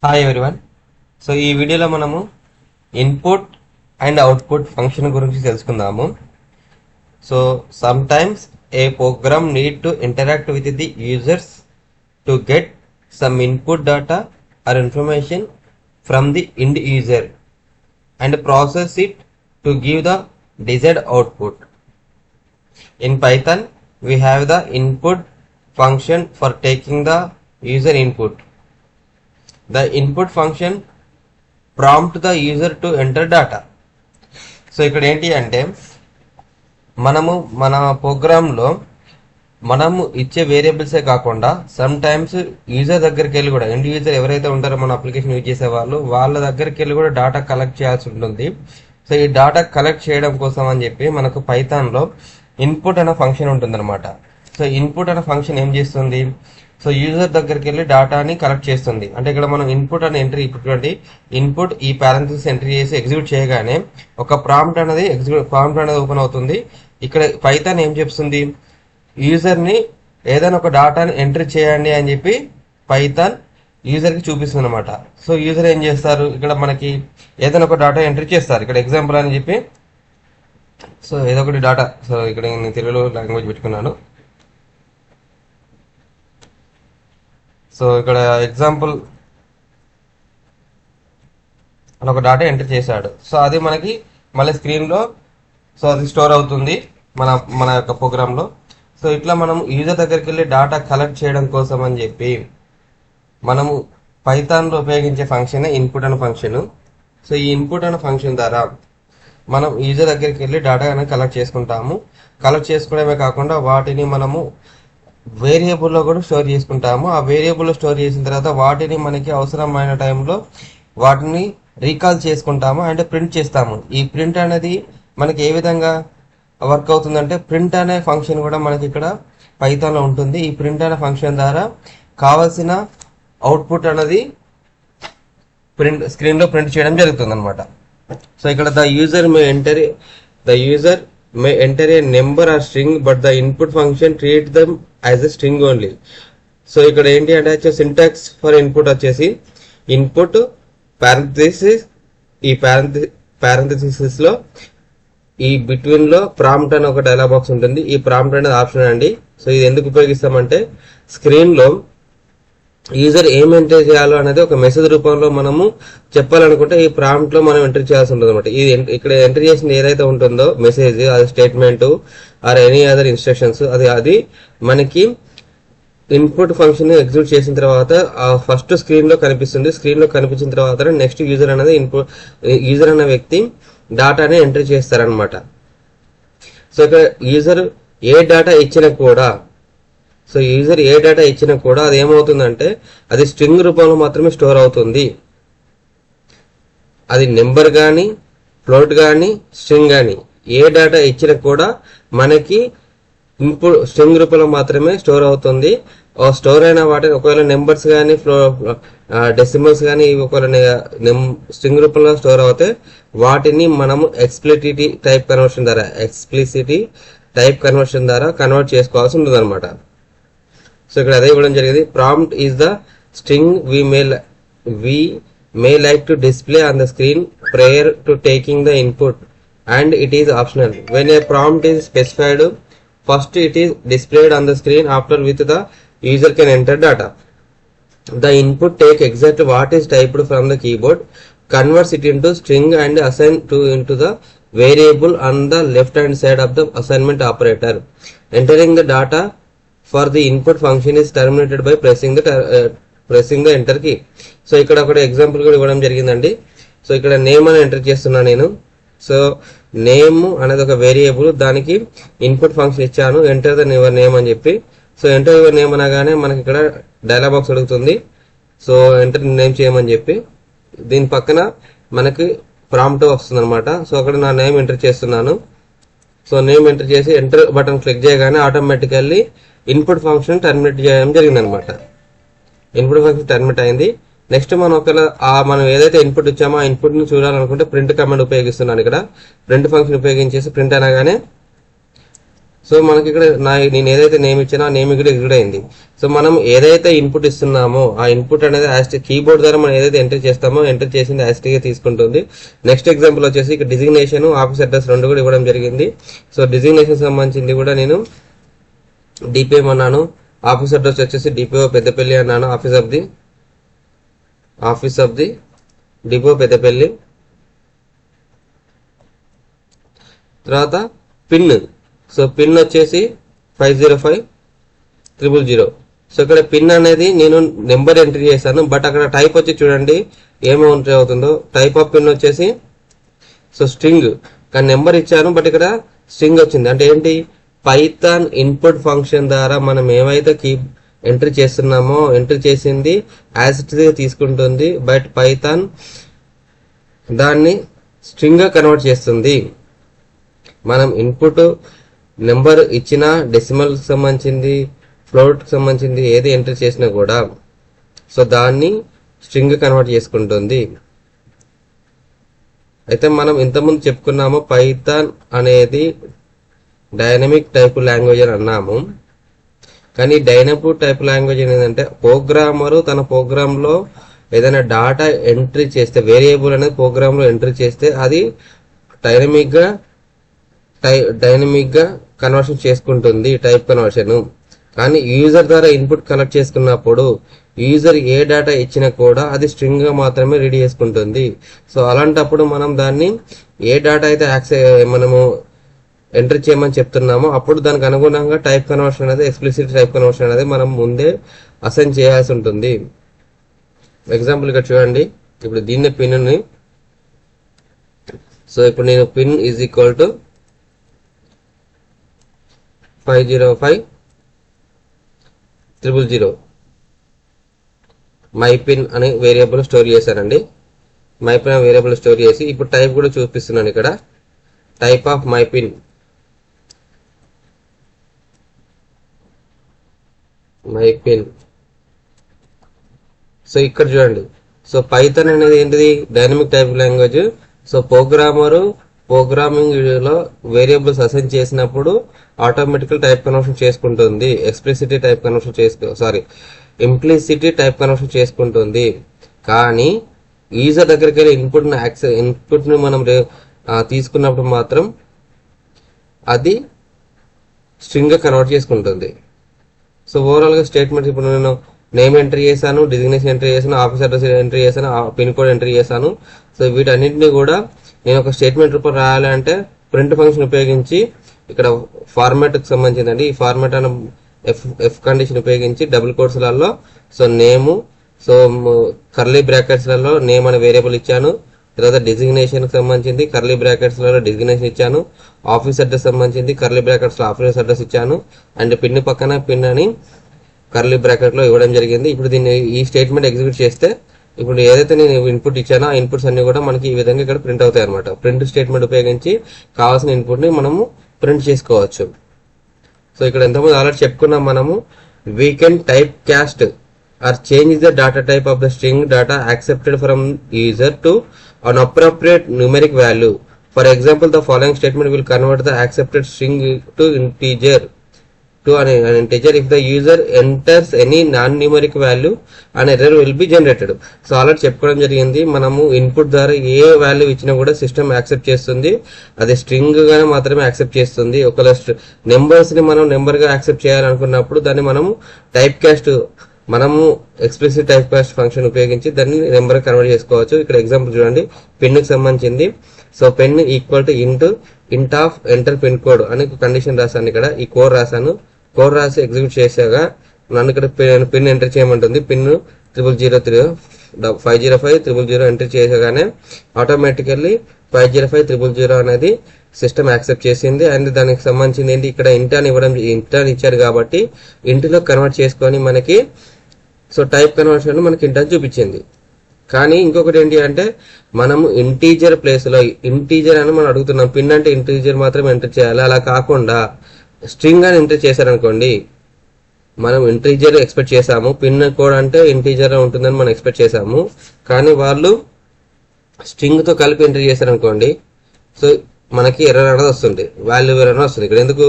Hi everyone. So ఈ వీడియోలో మనము ఇన్పుట్ అండ్ అవుట్పుట్ ఫంక్షన్ గురించి తెలుసుకుందాము. So some times a program need to interact with the users to get some input data or information from the end user and process it to give the desired output. In Python, we have the input function for taking the user input. The input function prompt the user to enter data. So ఇక్కడ ఏంటి అంటే మనము మన ప్రోగ్రాంలో మనము ఇచ్చే వేరియబుల్సే కాకుండా some times user దగ్గరికి వెళ్ళి కూడా ఎండ్ యూజర్ ఎవరైతే ఉంటారో మన అప్లికేషన్ యూజ్ చేసే వాళ్ళ దగ్గరికి వెళ్ళి కూడా డేటా కలెక్ట్ చేయాల్సి ఉంటుంది. సో ఈ డేటా కలెక్ట్ చేయడం కోసం అని చెప్పి మనకు పైథాన్లో ఇన్పుట్ అనే ఫంక్షన్ ఉంటుందన్నమాట. సో ఇన్పుట్ అనే ఫంక్షన్ ఏం చేస్తుంది, సో యూజర్ దగ్గరికి వెళ్ళి డేటాని కలెక్ట్ చేస్తుంది. అంటే ఇక్కడ మనం ఇన్పుట్ అని ఎంట్రీ ఇటువంటి ఇన్పుట్ ఈ పారాంథసిస్ ఎంట్రీ చేసి ఎగ్జిక్యూట్ చేయగానే ఒక ప్రాంప్ట్ అనేది ఓపెన్ అవుతుంది. ఇక్కడ పైథాన్ ఏం చెప్తుంది, యూజర్ని ఏదైనా ఒక డేటాని ఎంట్రీ చేయండి అని చెప్పి పైథాన్ యూజర్కి చూపిస్తుంది అనమాట. సో యూజర్ ఏం చేస్తారు, ఇక్కడ మనకి ఏదైనా ఒక డేటా ఎంట్రీ చేస్తారు. ఇక్కడ ఎగ్జాంపుల్ అని చెప్పి సో ఏదో ఒకటి డేటా, సో ఇక్కడ నేను తెలుగులో లాంగ్వేజ్ పెట్టుకున్నాను. సో ఇక్కడ ఎగ్జాంపుల్ అని ఒక డేటా ఎంటర్ చేశాడు. సో అది మనకి మళ్ళీ స్క్రీన్లో సో అది స్టోర్ అవుతుంది మన యొక్క ప్రోగ్రాంలో. సో ఇట్లా మనం యూజర్ దగ్గరికి వెళ్ళి డేటా కలెక్ట్ చేయడం కోసం అని చెప్పి మనము పైథాన్లో ఉపయోగించే ఫంక్షన్ ఇన్పుట్ అనే ఫంక్షన్. సో ఈ ఇన్పుట్ అనే ఫంక్షన్ ద్వారా మనం యూజర్ దగ్గరికి వెళ్ళి డేటా అనేది కలెక్ట్ చేసుకుంటాము. కలెక్ట్ చేసుకోవడమే కాకుండా వాటిని మనము వేరియబుల్లో కూడా స్టోర్ చేసుకుంటాము. ఆ వేరియబుల్లో స్టోర్ చేసిన తర్వాత వాటిని మనకి అవసరమైన టైంలో వాటిని రీకాల్ చేసుకుంటాము అండ్ ప్రింట్ చేస్తాము. ఈ ప్రింట్ అనేది మనకి ఏ విధంగా వర్క్ అవుతుందంటే ప్రింట్ అనే ఫంక్షన్ కూడా మనకి ఇక్కడ పైథాన్లో ఉంటుంది. ఈ ప్రింట్ అనే ఫంక్షన్ ద్వారా కావాల్సిన అవుట్పుట్ అనేది స్క్రీన్లో ప్రింట్ చేయడం జరుగుతుంది అనమాట. సో ఇక్కడ the user may enter a number or string but the input function treat them as a string only. So ఇక్కడ ఏంటి అంటే సింటాక్స్ ఫర్ ఇన్పుట్ వచ్చేసి ఇన్పుట్ పారంథసిస్, ఈ పారంథసిస్ లో ఈ బిట్వీన్ లో ప్రాంప్ట్ అని ఒక డైలాగ్ బాక్స్ ఉంటుంది. ఈ ప్రాంప్ట్ అనేది ఆప్షన్ అండి. సో ఇది ఎందుకు ఉపయోగిస్తామంటే స్క్రీన్ లో యూజర్ ఏం ఎంటర్ చేయాలో అనేది ఒక మెసేజ్ రూపంలో మనము చెప్పాలనుకుంటే ఈ ప్రాంప్ట్ లో మనం ఎంటర్ చేయాల్సి ఉంటుంది అనమాట. ఇది ఇక్కడ ఎంటర్ చేసిన ఏదైతే ఉంటుందో మెసేజ్, అది statement or any other instructions, అది మనకి ఇన్పుట్ ఫంక్షన్ ఎగ్జిక్యూట్ చేసిన తర్వాత ఫస్ట్ స్క్రీన్ లో కనిపిస్తుంది. స్క్రీన్ లో కనిపించిన తర్వాత నెక్స్ట్ యూజర్ అనేది యూజర్ అనే వ్యక్తి డేటాని ఎంటర్ చేస్తారనమాట. సో ఇక్కడ యూజర్ ఏ డేటా ఇచ్చినా కూడా అది ఏమవుతుందంటే అది స్ట్రింగ్ రూపంలో మాత్రమే స్టోర్ అవుతుంది. అది నెంబర్ కానీ ఫ్లోట్ కానీ స్ట్రింగ్ కానీ ఏ డేటా ఇచ్చినా కూడా మనకి ఇన్పుట్ స్ట్రింగ్ రూపంలో మాత్రమే స్టోర్ అవుతుంది. స్టోర్ అయిన వాటిని ఒకవేళ నెంబర్స్ కానీ డెసిమల్స్ కానీ ఒకవేళ స్ట్రింగ్ రూపంలో స్టోర్ అవుతే వాటిని మనము ఎక్స్ప్లిసిటీ టైప్ కన్వర్షన్ ద్వారా కన్వర్ట్ చేసుకోవాల్సి ఉంటుంది అనమాట. సో ఇక్కడ అదే ఇవ్వడం జరిగింది. Prompt is the string we may like to display on the screen prior to taking the input and it is optional. When a prompt is specified, first it is displayed on the screen, after with the user can enter data. The input take exactly what is typed from the keyboard, converts it into string and assign into the variable on the left hand side of the assignment operator. Entering the data for the input function is terminated by pressing the enter key. So ఇక్కడ ఒక example కూడా ఇవ్వడం జరిగిందండి. So ఇక్కడ name అని enter చేస్తున్నా నేను. So name అనేది ఒక వేరియబుల్, దానికి ఇన్పుట్ ఫంక్షన్ ఇచ్చాను ఎంటర్ ద యువర్ నేమ్ అని చెప్పి. సో ఎంటర్ యువర్ నేమ్ అనగానే మనకి ఇక్కడ డైలాగ్ బాక్స్ అడుగుతుంది. సో ఎంటర్ నేమ్ చేయమని చెప్పి దీని పక్కన మనకి ప్రాంప్ట్ వస్తుంది అనమాట. సో అక్కడ నా నేమ్ ఎంటర్ చేస్తున్నాను. సో నేమ్ ఎంటర్ చేసి ఎంటర్ బటన్ క్లిక్ చేయగానే ఆటోమేటికల్లీ ఇన్పుట్ ఫంక్షన్ టర్మినేట్ చేయడం జరిగింది అనమాట. ఇన్పుట్ ఫంక్షన్ టర్మినేట్ అయింది. నెక్స్ట్ మనం ఒకవేళ మనం ఏదైతే ఇన్పుట్ ఇచ్చామో ఆ ఇన్పుట్ ని చూడాలనుకుంటే ప్రింట్ కమాండ్ ఉపయోగిస్తున్నాను. ఇక్కడ ప్రింట్ ఫంక్షన్ ఉపయోగించేసి ప్రింట్ అనగానే సో మనకి ఇక్కడ నేను ఏదైతే నేమ్ ఇచ్చానో ఆ నేమ్ ఇక్కడ ఎగ్జిక్యూట్ అయింది. సో మనం ఏదైతే ఇన్పుట్ ఇస్తున్నామో ఆ ఇన్పుట్ అనేది కీబోర్డ్ ద్వారా మనం ఏదైతే ఎంటర్ చేస్తామో ఎంటర్ చేసింది యాస్టీగా తీసుకుంటుంది. నెక్స్ట్ ఎగ్జాంపుల్ వచ్చేసి ఇక్కడ డిజిగ్నేషన్, ఆఫీస్ అడ్రస్ రెండు కూడా ఇవ్వడం జరిగింది. సో డిజిగ్నేషన్ సంబంధించింది కూడా నేను డిపిఎం అన్నాను, ఆఫీస్ అడ్రస్ వచ్చేసి డిపిఓ పెద్దపల్లి అన్నాను, office of the DPO Peddapalli. తర్వాత పిన్, సో పిన్ వచ్చేసి 505000. సో ఇక్కడ పిన్ అనేది నేను నెంబర్ ఎంట్రీ చేశాను, బట్ అక్కడ టైప్ వచ్చి చూడండి ఏమి ఎంట్రీ అవుతుందో. టైప్ ఆఫ్ పిన్ వచ్చేసి సో స్ట్రింగ్, కానీ నెంబర్ ఇచ్చాను బట్ ఇక్కడ స్ట్రింగ్ వచ్చింది. అంటే ఏంటి, పైథాన్ ఇన్పుట్ ఫంక్షన్ ద్వారా మనం ఏమైతే ఎంట్రీ చేస్తున్నామో ఎంట్రీ చేసింది యాజ్ ఇట్ ఈజ్ తీసుకుంటుంది, బట్ పైథాన్ దాన్ని స్ట్రింగ్ గా కన్వర్ట్ చేస్తుంది. మనం ఇన్పుట్ నెంబర్ ఇచ్చిన డెసిమల్ సంబంధించింది, ఫ్లోట్ సంబంధించింది ఏది ఎంటర్ చేసినా కూడా సో దాన్ని స్ట్రింగ్ కన్వర్ట్ చేసుకుంటుంది. అయితే మనం ఇంతకుముందు చెప్పుకున్నాము పైథాన్ అనేది డైనమిక్ టైప్ లాంగ్వేజ్ అని అన్నాము. కానీ డైనమిక్ టైప్ లాంగ్వేజ్ ఏంటంటే ప్రోగ్రామరు తన ప్రోగ్రామ్ లో ఏదైనా డాటా ఎంట్రీ చేస్తే, వేరియబుల్ అనేది ప్రోగ్రామ్ లో ఎంట్రీ చేస్తే అది డైనమిక్ గా కన్వర్షన్ చేసుకుంటుంది, టైప్ కన్వర్షన్. కానీ యూజర్ ద్వారా ఇన్పుట్ కలెక్ట్ చేసుకున్నప్పుడు యూజర్ ఏ డేటా ఇచ్చినా కూడా అది స్ట్రింగ్ గా మాత్రమే రెడీ చేసుకుంటుంది. సో అలాంటప్పుడు మనం దాన్ని ఏ డేటా అయితే మనము ఎంటర్ చేయమని చెప్తున్నామో అప్పుడు దానికి అనుగుణంగా టైప్ కన్వర్షన్ అనేది, ఎక్స్ప్లిసిట్ టైప్ కన్వర్షన్ అనేది మనం ముందే అసైన్ చేయాల్సి ఉంటుంది. ఎగ్జాంపుల్ ఇక్కడ చూడండి, ఇప్పుడు దీన్ని పిన్ ని, సో ఇప్పుడు నేను pin is equal to 505000 my pin అనే వేరియబుల్ స్టోర్ చేశానండి. మై పిన్ అనే వేరియబుల్ స్టోర్ చేసి ఇప్పుడు టైప్ కూడా చూపిస్తున్నాను. ఇక్కడ type of my pin, so ఇక్కడ చూడండి. సో పైథాన్ అనేది ఏంటిది, dynamic type language. So programming లో వేరియబుల్స్ అసైన్ చేసినప్పుడు ఆటోమేటికల్ టైప్ కన్వర్షన్ చేసుకుంటుంది, ఇంప్లిసిటీ టైప్ కన్వర్షన్ చేసుకుంటుంది. కానీ యూజర్ దగ్గరికి వెళ్ళి ఇన్పుట్ ని మనం తీసుకున్నప్పుడు మాత్రం అది స్ట్రింగ్ గా కన్వర్ట్ చేసుకుంటుంది. సో ఓవరాల్ గా స్టేట్మెంట్స్ ఇప్పుడు నేను నేమ్ ఎంట్రీ చేశాను, డిజిగ్నేషన్ ఎంట్రీ చేశాను, ఆఫీస్ అడ్రస్ ఎంట్రీ చేశాను, పిన్ కోడ్ ఎంట్రీ చేశాను. సో వీటన్నింటినీ కూడా నేను ఒక స్టేట్మెంట్ రూపంలో రాయాలంటే ప్రింట్ ఫంక్షన్ ఉపయోగించి ఇక్కడ ఫార్మాట్ కి సంబంధించిందండి. ఈ ఫార్మాట్ అనే ఎఫ్ కండిషన్ ఉపయోగించి డబుల్ కోట్స్ లలో సో నేము, సో కర్లీ బ్రాకెట్స్ లలో నేమ్ అనే వేరియబుల్ ఇచ్చాను. తర్వాత డిజిగ్నేషన్ కి సంబంధించింది కర్లీ బ్రాకెట్స్ లలో డిజిగ్నేషన్ ఇచ్చాను. ఆఫీస్ అడ్రస్ సంబంధించింది కర్లీ బ్రాకెట్స్ లో ఆఫీస్ అడ్రస్ ఇచ్చాను. అండ్ పిన్ పక్కన పిన్ అని కర్లీ బ్రాకెట్ లో ఇవ్వడం జరిగింది. ఇప్పుడు దీన్ని ఈ స్టేట్మెంట్ ఎగ్జిక్యూట్ చేస్తే ఇప్పుడు ఏదైతే నేను ఇన్పుట్ ఇచ్చానో ఆ ఇన్పుట్స్ అన్ని కూడా మనకి ఈ విధంగా ఇక్కడ ప్రింట్ అవుతాయి అనమాట. ప్రింట్ స్టేట్మెంట్ ఉపయోగించి కావాల్సిన ఇన్పుట్ ని మనము ప్రింట్ చేసుకోవచ్చు. సో ఇక్కడ ఎంతమంది ఆల్రెడీ చెప్పుకున్నాం మనము, we can type caste or change the data type of the string data accepted from user to an appropriate numeric value. For example, the following statement will convert the accepted string to an integer if the user enters any non-numeric value, an error will be generated. So అలా చెప్పుకోవడం జరిగింది. మనము input ద్వారా ఏ value ఇచ్చినా కూడా system accept చేస్తుంది, అది string గానే మాత్రమే యాక్సెప్ట్ చేస్తుంది. ఒకవేళ నెంబర్స్ ని మనం నెంబర్ గా యాక్సెప్ట్ చేయాలనుకున్నప్పుడు దాన్ని మనము టైప్ క్యాస్ట్, మనము ఎక్స్ప్లిసిట్ టైప్ కాస్ట్ ఫంక్షన్ ఉపయోగించి దాన్ని నెంబర్ కన్వర్ట్ చేసుకోవచ్చు. ఇక్కడ ఎగ్జాంపుల్ చూడండి, పిన్ కి సంబంధించింది. సో పెన్ ఈక్వల్ టు ఇంట్ ఆఫ్ ఎంటర్ పిన్ కోడ్ అని కండిషన్ రాశాను. ఇక్కడ ఈ కోడ్ రాశాను. కోడ్ రాసి ఎగ్జిక్యూట్ చేసాక నన్ను ఇక్కడ పిన్ ఎంటర్ చేయమంటుంది. పిన్ 505000 ఎంటర్ చేసగానే ఆటోమేటికల్లీ 505000 అనేది సిస్టమ్ యాక్సెప్ట్ చేసింది. అండ్ దానికి సంబంధించింది ఏంటి, ఇక్కడ ఇంటాన్ ఇచ్చారు కాబట్టి ఇంటిలో కన్వర్ట్ చేసుకొని మనకి సో టైప్ కన్వర్షన్ మనకి ఇంటాన్ చూపించింది. కానీ ఇంకొకటి ఏంటి అంటే మనము ఇంటీజర్ ప్లేస్ లో ఇంటీజర్ అని మనం అడుగుతున్నాం. పిన్ అంటే ఇంటీజర్ మాత్రం ఎంటర్ చేయాలి, అలా కాకుండా స్ట్రింగ్ అని ఎంటర్ చేశారనుకోండి, మనం ఇంటీజర్ ఎక్స్పెక్ట్ చేసాము, పిన్ కోడ్ అంటే ఇంటీజర్ ఉంటుందని మనం ఎక్స్పెక్ట్ చేసాము. కానీ వాళ్ళు స్ట్రింగ్ తో కలిపి ఎంటర్ చేశారనుకోండి, సో మనకి ఎర్రర్ అనేది వస్తుంది, వాల్యూ ఎర్రర్ అనేది వస్తుంది. ఇక్కడ ఎందుకు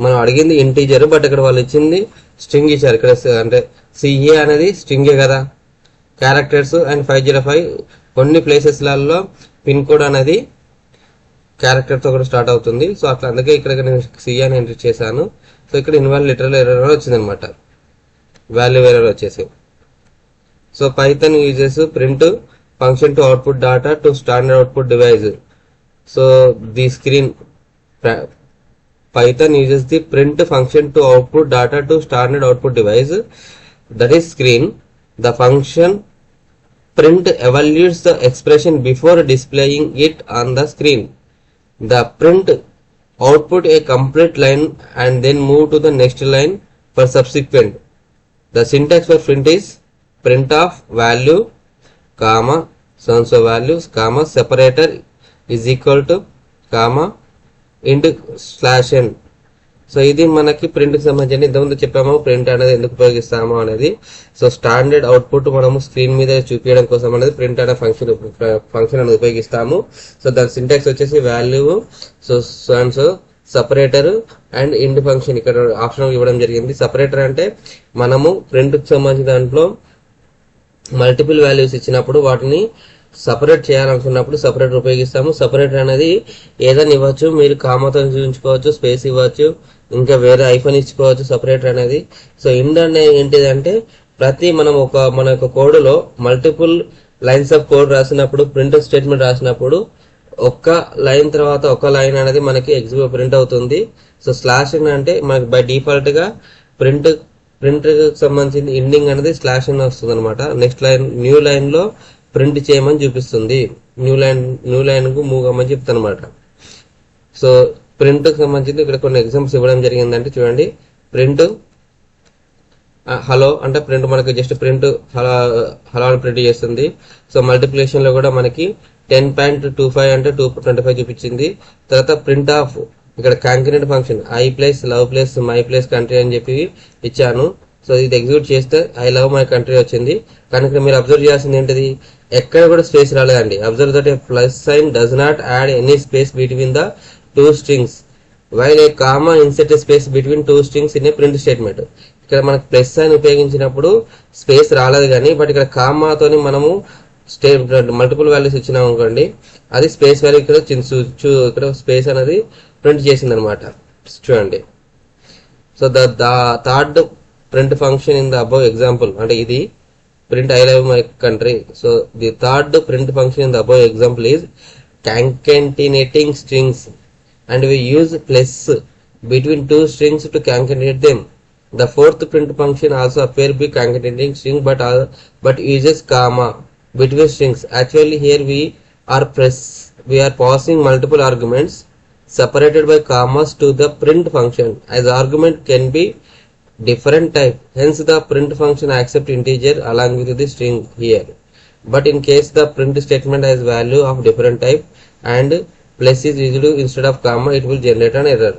మనం అడిగింది ఇంటీజర్, బట్ ఇక్కడ వాళ్ళు ఇచ్చింది స్ట్రింగ్ ఇచ్చారు. ఇక్కడ అంటే సిఏ అనేది స్ట్రింగే కదా. క్యారెక్టర్స్ అండ్ 505 కొన్ని ప్లేసెస్లలో పిన్ కోడ్ అనేది క్యారెక్టర్తో కూడా స్టార్ట్ అవుతుంది. సో అట్లా అందుకే ఇక్కడ నేను సిఏ అని ఎంటర్ చేశాను. సో ఇక్కడ ఇన్వాల్వ్ లిటరల్ ఎర్రర్ వచ్చింది అనమాట, వాల్యూ ఎర్రర్ వచ్చేసి. So Python uses print function to output data to standard output device. So the screen Python uses the print function to output data to standard output device, that is screen. The function print evaluates the expression before displaying it on the screen. The print output a complete line and then move to the next line for subsequent. The syntax for print is print of value comma so values comma separator is equal to comma ఇంట్ slash N. So ఇది మనకి print కి సంబంధించి ఇంతకుముందు చెప్పాము print అనేది ఎందుకు ఉపయోగిస్తాము అనేది. సో స్టాండర్డ్ అవుట్పుట్ మనము స్క్రీన్ మీద చూపించడం కోసం అనేది ప్రింట్ అనే ఫంక్షన్ అనేది ఉపయోగిస్తాము. సో దాని సింటాక్స్ వచ్చేసి value so separator and end function ఇక్కడ ఆప్షన్ ఇవ్వడం జరిగింది. సపరేటర్ అంటే మనము ప్రింట్ కి సంబంధించిన దాంట్లో మల్టిపుల్ వాల్యూస్ ఇచ్చినప్పుడు వాటిని సపరేట్ చేయాలనుకున్నప్పుడు సపరేటర్ ఉపయోగిస్తాము. సపరేటర్ అనేది ఏదైనా ఇవ్వచ్చు, మీరు కామాతో చూపించుకోవచ్చు, స్పేస్ ఇవ్వచ్చు, ఇంకా వేరే ఐఫోన్ ఇచ్చుకోవచ్చు సపరేటర్ అనేది. సో ఇండ్ అనేది ఏంటిదంటే మన యొక్క కోడ్లో మల్టిపుల్ లైన్స్ ఆఫ్ కోడ్ రాసినప్పుడు ప్రింట్ స్టేట్మెంట్ రాసినప్పుడు ఒక్క లైన్ తర్వాత ఒక లైన్ అనేది మనకి ప్రింట్ అవుతుంది. సో స్లాష్ అంటే మనకి బై డిఫాల్ట్ గా ప్రింట్ సంబంధించిన ఎండింగ్ అనేది స్లాష్ అని వస్తుంది అనమాట. నెక్స్ట్ లైన్ న్యూ లైన్ లో ప్రింట్ చేయమని చూపిస్తుంది, న్యూ లైన్ కు మూవ్ అవ్వమని చెప్తాను అనమాట. సో ప్రింట్ కి సంబంధించి ఇక్కడ కొన్ని ఎగ్జాంపుల్స్ ఇవ్వడం జరిగిందంటే చూడండి. ప్రింట్ హలో అంటే ప్రింట్ మనకి జస్ట్ ప్రింట్ హలో అని ప్రింట్ చేస్తుంది. సో మల్టిప్లికేషన్ లో కూడా మనకి 10.25 అంటే 225 చూపించింది. తర్వాత ప్రింట్ ఆఫ్ ఇక్కడ concurrent function I place love place my place country అని చెప్పి ఇచ్చాను. సో ఇది ఎగ్జిక్యూట్ చేస్తే ఐ లవ్ మై కంట్రీ వచ్చింది. కానీ ఇక్కడ మీరు అబ్జర్వ్ చేయాల్సింది ఏంటిది, ఎక్కడ కూడా స్పేస్ రాలేదండి. Observe that A plus sign does not add any space between the two strings while A comma INCET space between two strings in a print statement. ఇక్కడ మనకు ప్లస్ సైన్ ఉపయోగించినప్పుడు స్పేస్ రాలేదు కానీ, బట్ ఇక్కడ కామాతోని మనము multiple values ఇచ్చినాం అనుకోండి, అది స్పేస్ వాల్యూ ఇక్కడ స్పేస్ అనేది ప్రింట్ చేసింది అనమాట. చూడండి. So the third print function in the above example అంటే ఇది print I love my country. So the third print function in the above example is concatenating strings and we use plus between two strings to concatenate them. The fourth print function also appear be concatenating string but uses comma between strings. Actually here we are passing multiple arguments separated by commas to the print function as argument can be different type, hence the print function accept integer along with the string here. But in case the print statement has value of different type and plus is used instead of comma, it will generate an error.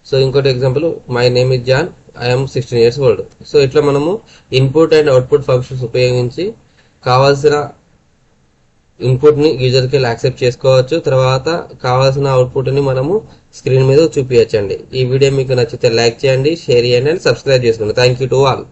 So ఇంకోటి example, my name is John, I am 16 years old. So ఇట్లా మనము input and output functions ఉపయోగించి కావాల్సిన input ని user కి accept చేసుకోవచ్చు. తర్వాత కావాల్సిన అవుట్పుట్ ని మనము స్క్రీన్ మీద చూపించండి. ఈ వీడియో మీకు నచ్చితే లైక్ చేయండి, షేర్ చేయండి అండ్ సబ్స్క్రైబ్ చేసుకోండి. Thank you to all.